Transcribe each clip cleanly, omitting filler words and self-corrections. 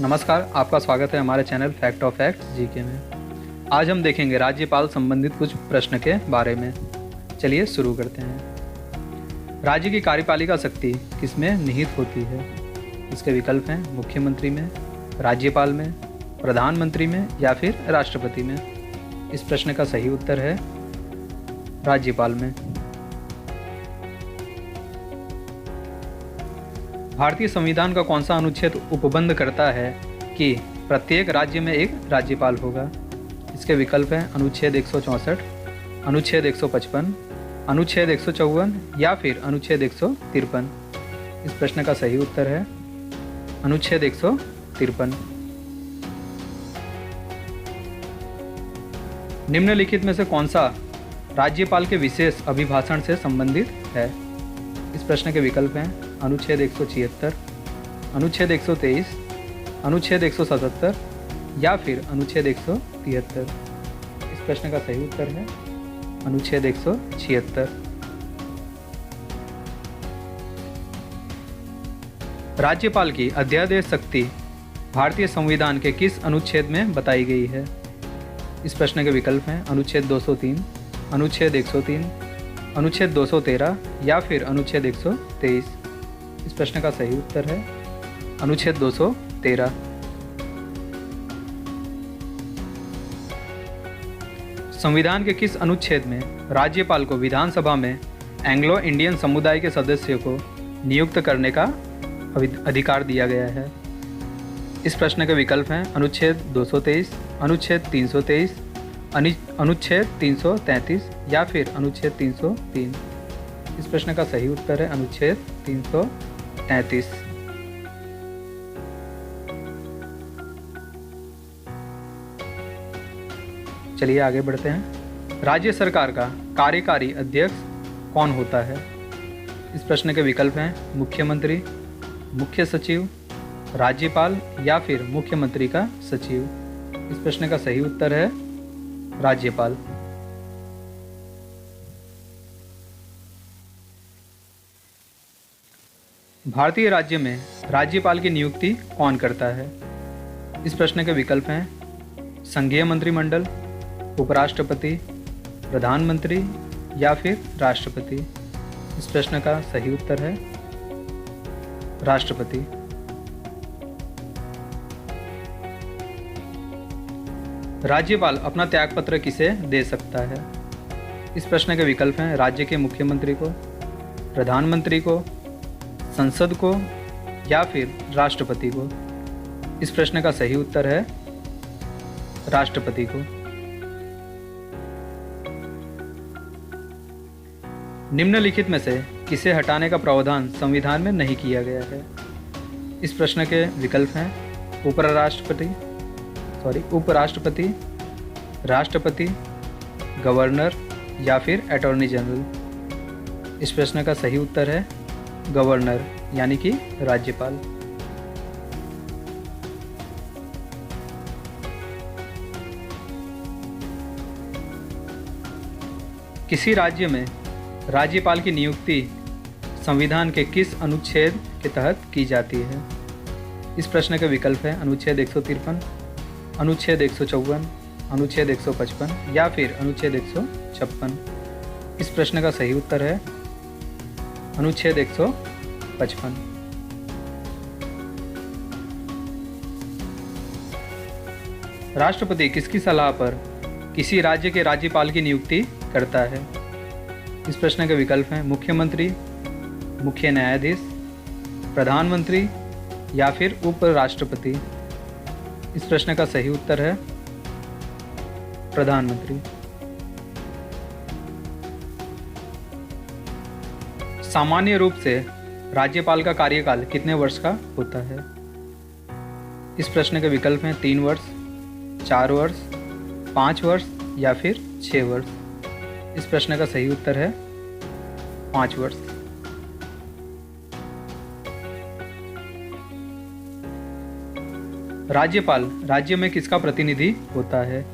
नमस्कार, आपका स्वागत है हमारे channel fact of fact GK में। आज हम देखेंगे राज्यपाल संबंधित कुछ प्रश्न के बारे में। चलिए शुरू करते हैं। राज्य की कार्यपालिका शक्ति किसमें निहित होती है? इसके विकल्प हैं मुख्यमंत्री में, राज्यपाल में, प्रधानमंत्री में या फिर राष्ट्रपति में। इस प्रश्न का सही उत्तर है राज्यपाल में। भारतीय संविधान का कौन सा अनुच्छेद उपबंध करता है कि प्रत्येक राज्य में एक राज्यपाल होगा? इसके विकल्प हैं अनुच्छेद 164, अनुच्छेद 155, अनुच्छेद 154 या फिर अनुच्छेद 153। इस प्रश्न का सही उत्तर है अनुच्छेद 153। निम्नलिखित में से कौन सा राज्यपाल के विशेष अभिभाषण से संबंधित है? इस प्रश्न के विकल्प हैं अनुच्छेद 176, अनुच्छेद 123, अनुच्छेद 177 या फिर अनुच्छेद 173। इस प्रश्न का सही उत्तर है अनुच्छेद 176। राज्यपाल की अध्यादेश शक्ति भारतीय संविधान के किस अनुच्छेद में बताई गई है? इस प्रश्न के विकल्प हैं अनुच्छेद 203, अनुच्छेद 103, अनुच्छेद 213 या फिर अनुच्छेद 123। इस प्रश्न का सही उत्तर है अनुच्छेद 213। संविधान के किस अनुच्छेद में राज्यपाल को विधानसभा में एंग्लो इंडियन समुदाय के सदस्यों को नियुक्त करने का अधिकार दिया गया है? इस प्रश्न के विकल्प हैं अनुच्छेद 223, अनुच्छेद 323, अनुच्छेद 333 या फिर अनुच्छेद 303। इस प्रश्न का सही उत्तर है अनुच्छेद 333। चलिए आगे बढ़ते हैं। राज्य सरकार का कार्यकारी अध्यक्ष कौन होता है? इस प्रश्न के विकल्प हैं मुख्यमंत्री, मुख्य सचिव, राज्यपाल या फिर मुख्यमंत्री का सचिव। इस प्रश्न का सही उत्तर है राज्यपाल। भारतीय राज्य में राज्यपाल की नियुक्ति कौन करता है? इस प्रश्न के विकल्प हैं संघीय मंत्रिमंडल, उपराष्ट्रपति, प्रधानमंत्री या फिर राष्ट्रपति। इस प्रश्न का सही उत्तर है राष्ट्रपति। राज्यपाल अपना त्यागपत्र किसे दे सकता है? इस प्रश्न के विकल्प हैं राज्य के मुख्यमंत्री को, प्रधानमंत्री को, संसद को या फिर राष्ट्रपति को। इस प्रश्न का सही उत्तर है राष्ट्रपति को। निम्नलिखित में से किसे हटाने का प्रावधान संविधान में नहीं किया गया है? इस प्रश्न के विकल्प हैं उपराष्ट्रपति, राष्ट्रपति, गवर्नर या फिर अटॉर्नी जनरल। इस प्रश्न का सही उत्तर है गवर्नर यानी कि राज्यपाल। किसी राज्य में राज्यपाल की नियुक्ति संविधान के किस अनुच्छेद के तहत की जाती है? इस प्रश्न के विकल्प हैं अनुच्छेद 153, अनुच्छेद 154, अनुच्छेद 155 या फिर अनुच्छेद 156। इस प्रश्न का सही उत्तर है अनुच्छेद 155। राष्ट्रपति किसकी सलाह पर किसी राज्य के राज्यपाल की नियुक्ति करता है? इस प्रश्न के विकल्प हैं मुख्यमंत्री, मुख्य न्यायाधीश, प्रधानमंत्री या फिर उपराष्ट्रपति। इस प्रश्न का सही उत्तर है प्रधानमंत्री। सामान्य रूप से राज्यपाल का कार्यकाल कितने वर्ष का होता है? इस प्रश्न के विकल्प हैं 3 वर्ष, 4 वर्ष, 5 वर्ष या फिर 6 वर्ष। इस प्रश्न का सही उत्तर है 5 वर्ष। राज्यपाल राज्य में किसका प्रतिनिधि होता है?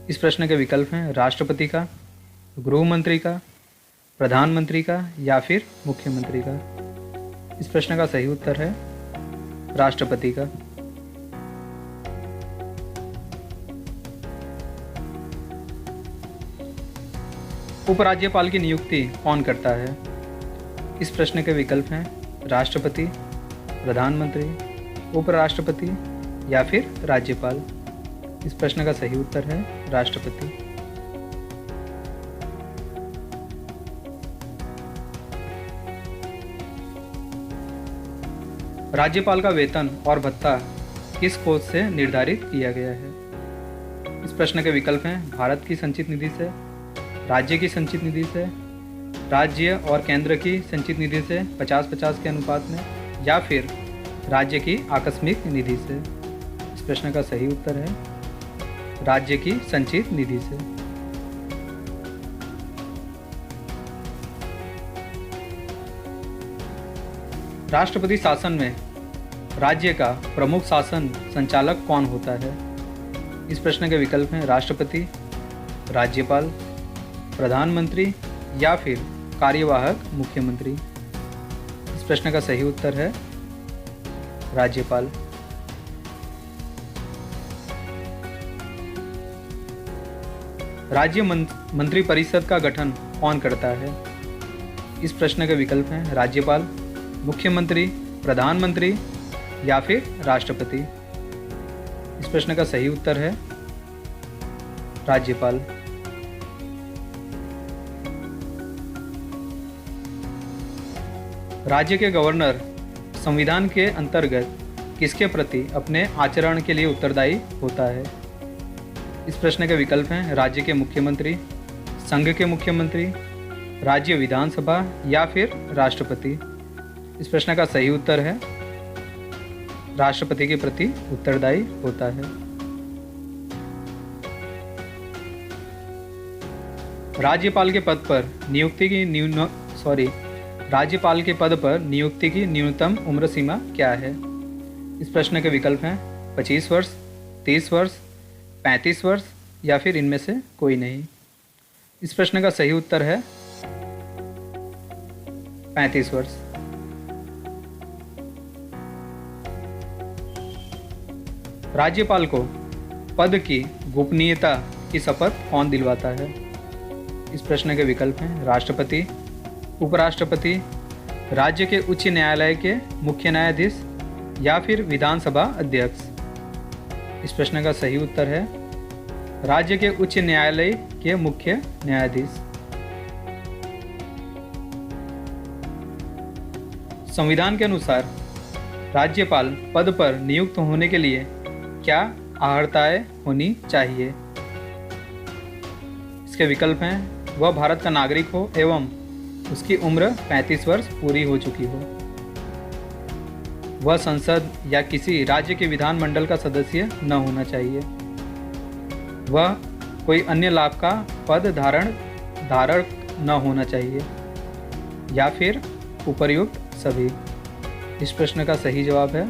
इस प्रश्न के विकल्प हैं राष्ट्रपति का, गृह मंत्री का, प्रधानमंत्री का या फिर मुख्यमंत्री का। इस प्रश्न का सही उत्तर है राष्ट्रपति का। उपराज्यपाल की नियुक्ति कौन करता है? इस प्रश्न के विकल्प हैं राष्ट्रपति, प्रधानमंत्री, उपराष्ट्रपति या फिर राज्यपाल। इस प्रश्न का सही उत्तर है राष्ट्रपति। राज्यपाल का वेतन और भत्ता किस कोष से निर्धारित किया गया है? इस प्रश्न के विकल्प हैं भारत की संचित निधि से, राज्य की संचित निधि से, राज्य और केंद्र की संचित निधि से 50-50 के अनुपात में, या फिर राज्य की आकस्मिक निधि से। इस प्रश्न का सही उत्तर है राज्य की संचित निधि से। राष्ट्रपति शासन में राज्य का प्रमुख शासन संचालक कौन होता है? इस प्रश्न के विकल्प हैं राष्ट्रपति, राज्यपाल, प्रधानमंत्री या फिर कार्यवाहक मुख्यमंत्री। इस प्रश्न का सही उत्तर है राज्यपाल। राज्य मंत्रिपरिषद का गठन कौन करता है? इस प्रश्न के विकल्प हैं राज्यपाल, मुख्यमंत्री, प्रधानमंत्री या फिर राष्ट्रपति। इस प्रश्न का सही उत्तर है राज्यपाल। राज्य के गवर्नर संविधान के अंतर्गत किसके प्रति अपने आचरण के लिए उत्तरदायी होता है? इस प्रश्न के विकल्प हैं राज्य के मुख्यमंत्री, संघ के मुख्यमंत्री, राज्य विधानसभा या फिर राष्ट्रपति। इस प्रश्न का सही उत्तर है राष्ट्रपति के प्रति उत्तरदायी होता है। राज्यपाल के पद पर नियुक्ति की न्यूनतम उम्र सीमा क्या है? इस प्रश्न के विकल्प हैं 25 वर्ष, 30 वर्ष, 35 वर्ष या फिर इनमें से कोई नहीं। इस प्रश्न का सही उत्तर है 35 वर्ष। राज्यपाल को पद की गोपनीयता की शपथ कौन दिलवाता है? इस प्रश्न के विकल्प हैं राष्ट्रपति, उपराष्ट्रपति, राज्य के उच्च न्यायालय के मुख्य न्यायाधीश या फिर विधानसभा अध्यक्ष। इस प्रश्न का सही उत्तर है राज्य के उच्च न्यायालय के मुख्य न्यायाधीश। संविधान के अनुसार राज्यपाल पद पर नियुक्त होने के लिए क्या अर्हताएं होनी चाहिए? इसके विकल्प हैं वह भारत का नागरिक हो एवं उसकी उम्र 35 वर्ष पूरी हो चुकी हो, वह संसद या किसी राज्य के विधानमंडल का सदस्य न होना चाहिए, वह कोई अन्य लाभ का पद धारक न होना चाहिए या फिर उपर्युक्त सभी। इस प्रश्न का सही जवाब है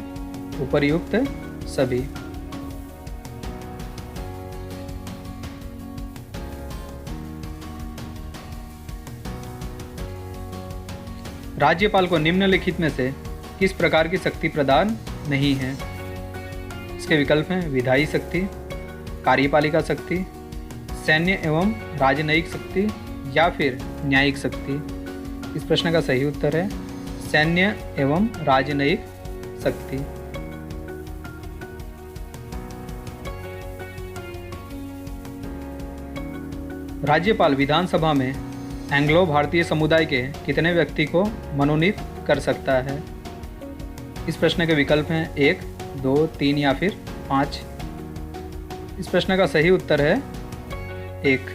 उपर्युक्त सभी। राज्यपाल को निम्नलिखित में से किस प्रकार की शक्ति प्रदान नहीं है? इसके विकल्प हैं विधायी शक्ति, कार्यपालिका शक्ति, सैन्य एवं राजनयिक शक्ति या फिर न्यायिक शक्ति। इस प्रश्न का सही उत्तर है सैन्य एवं राजनयिक शक्ति। राज्यपाल विधानसभा में एंग्लो भारतीय समुदाय के कितने व्यक्ति को मनोनीत कर सकता है? इस प्रश्न के विकल्प हैं 1, 2, 3 या फिर 5। इस प्रश्न का सही उत्तर है 1।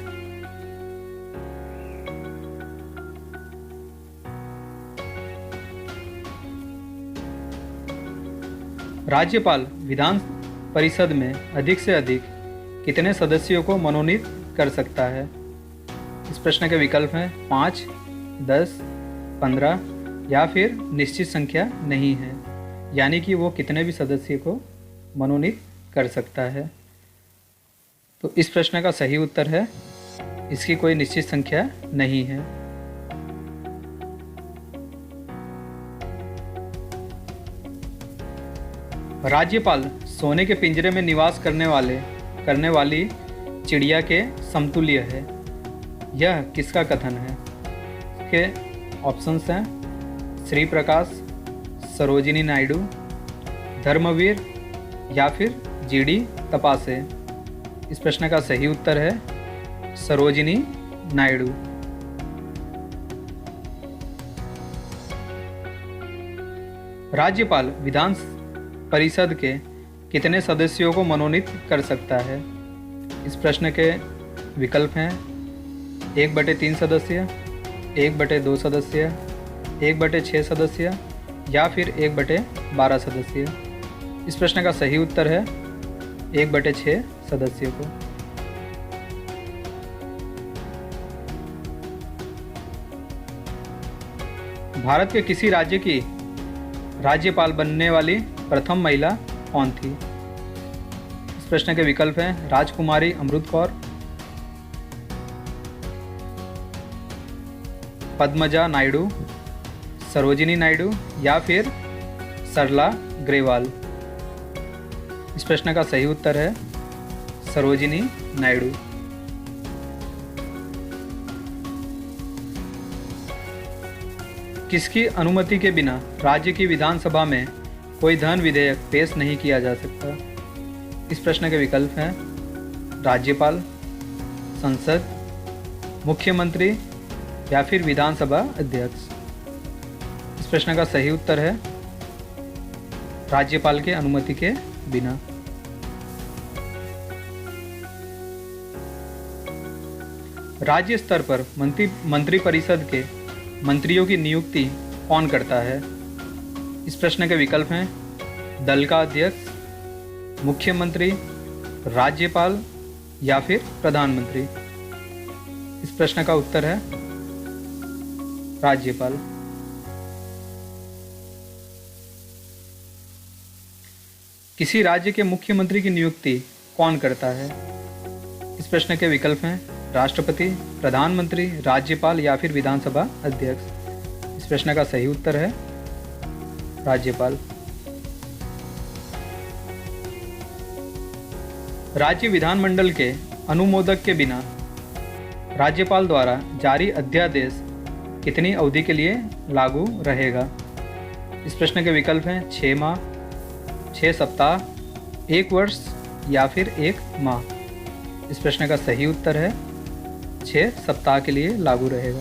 राज्यपाल विधान परिषद में अधिक से अधिक कितने सदस्यों को मनोनीत कर सकता है? इस प्रश्न के विकल्प हैं 5, 10, 15 या फिर निश्चित संख्या नहीं है, यानी कि वो कितने भी सदस्य को मनोनीत कर सकता है। तो इस प्रश्न का सही उत्तर है इसकी कोई निश्चित संख्या नहीं है। राज्यपाल सोने के पिंजरे में निवास करने वाली चिड़िया के समतुल्य है। यह किसका कथन है? इसके ऑप्शंस हैं श्री प्रकाश, सरोजिनी नायडू, धर्मवीर या फिर जीडी तपासे। इस प्रश्न का सही उत्तर है सरोजिनी नायडू। राज्यपाल विधान परिषद के कितने सदस्यों को मनोनीत कर सकता है? इस प्रश्न के विकल्प हैं 1/3 सदस्य, 1/2 सदस्य, 1/6 सदस्य या फिर 1/12 सदस्य। इस प्रश्न का सही उत्तर है 1/6 सदस्यों को। भारत के किसी राज्य की राज्यपाल बनने वाली प्रथम महिला कौन थी? इस प्रश्न के विकल्प हैं राजकुमारी अमृत कौर, पद्मजा नायडू, सरोजिनी नायडू या फिर सरला ग्रेवाल। इस प्रश्न का सही उत्तर है सरोजिनी नायडू। किसकी अनुमति के बिना राज्य की विधानसभा में कोई धन विधेयक पेश नहीं किया जा सकता? इस प्रश्न के विकल्प हैं राज्यपाल, संसद, मुख्यमंत्री या फिर विधानसभा अध्यक्ष। इस प्रश्न का सही उत्तर है राज्यपाल के अनुमति के बिना। राज्य स्तर पर मंत्रिपरिषद के मंत्रियों की नियुक्ति कौन करता है? इस प्रश्न के विकल्प हैं दल का अध्यक्ष, मुख्यमंत्री, राज्यपाल या फिर प्रधानमंत्री। इस प्रश्न का उत्तर है राज्यपाल। किसी राज्य के मुख्यमंत्री की नियुक्ति कौन करता है? इस प्रश्न के विकल्प हैं राष्ट्रपति, प्रधानमंत्री, राज्यपाल या फिर विधानसभा अध्यक्ष। इस प्रश्न का सही उत्तर है राज्यपाल। राज्य विधानमंडल के अनुमोदक के बिना राज्यपाल द्वारा जारी अध्यादेश कितनी अवधि के लिए लागू रहेगा? इस प्रश्न के विकल्प हैं 6 माह, 6 सप्ताह, 1 वर्ष या फिर 1 माह। इस प्रश्न का सही उत्तर है 6 सप्ताह के लिए लागू रहेगा।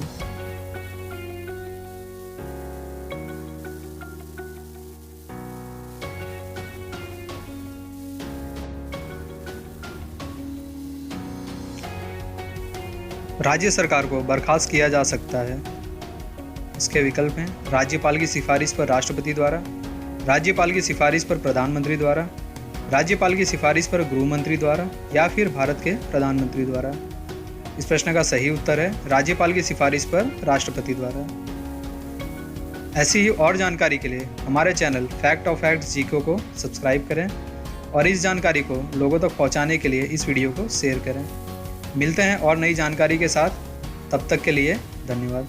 राज्य सरकार को बर्खास्त किया जा सकता है। इसके विकल्प हैं राज्यपाल की सिफारिश पर राष्ट्रपति द्वारा, राज्यपाल की सिफारिश पर प्रधानमंत्री द्वारा, राज्यपाल की सिफारिश पर गृह मंत्री द्वारा या फिर भारत के प्रधानमंत्री द्वारा। इस प्रश्न का सही उत्तर है राज्यपाल की सिफारिश पर राष्ट्रपति द्वारा। ऐसी ही और जानकारी के लिए हमारे channel fact of facts GK को सब्सक्राइब करें और इस जानकारी को लोगों तक पहुंचाने के लिए इस वीडियो को शेयर करें। मिलते हैं और नई जानकारी के साथ, तब तक के लिए धन्यवाद।